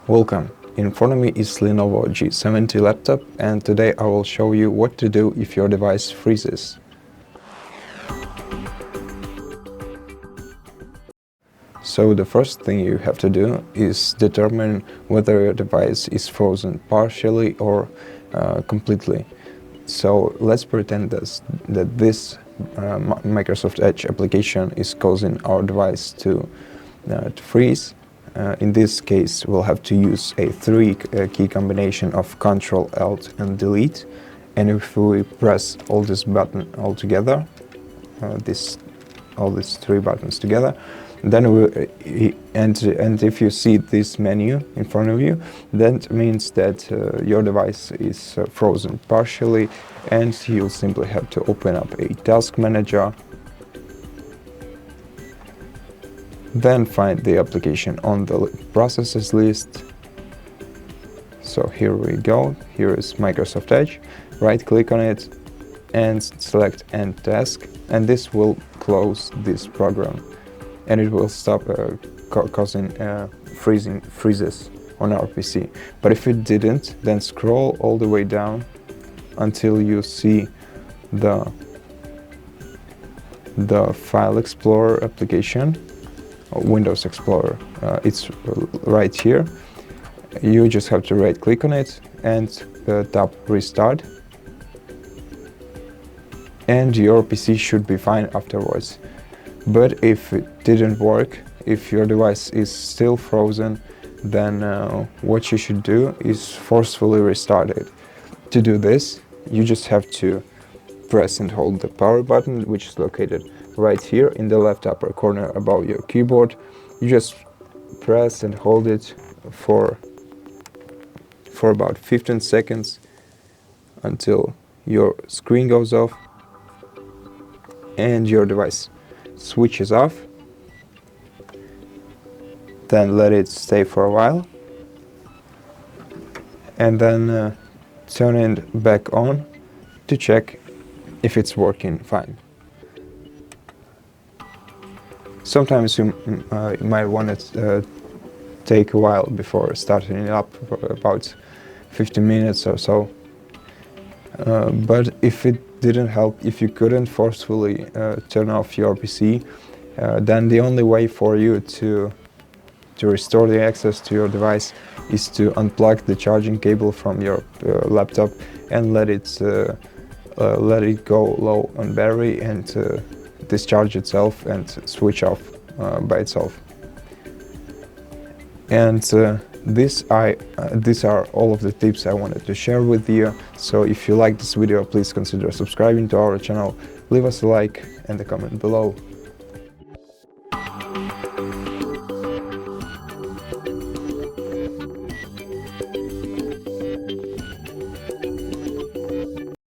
Welcome! In front of me is LENOVO G70 laptop, and today I will show you what to do if your device freezes. So the first thing you have to do is determine whether your device is frozen partially or completely. So let's pretend that this Microsoft Edge application is causing our device to freeze. In this case, we'll have to use a three-key combination of Ctrl, Alt, and Delete. And if we press all this button all together, all these three buttons together, then and if you see this menu in front of you, that means that your device is frozen partially, and you'll simply have to open up a task manager. Then find the application on the processes list. So here we go, here is Microsoft Edge. Right click on it and select End Task, and this will close this program and it will stop causing freezes on our PC. But if it didn't, then scroll all the way down until you see the File Explorer application. Windows Explorer. It's right here. You just have to right click on it and tap Restart, and your PC should be fine afterwards. But if it didn't work, if your device is still frozen, then what you should do is forcefully restart it. To do this, you just have to press and hold the power button, which is located right here in the left upper corner above your keyboard. You just press and hold it for about 15 seconds until your screen goes off and your device switches off. Then let it stay for a while and then turn it back on to check if it's working fine. Sometimes you might want to take a while before starting it up, for about 15 minutes or so. But if it didn't help, if you couldn't forcefully turn off your PC, then the only way for you to restore the access to your device is to unplug the charging cable from your laptop and let it go low on battery and discharge itself and switch off by itself. And these are all of the tips I wanted to share with you. So if you like this video, please consider subscribing to our channel, leave us a like and a comment below.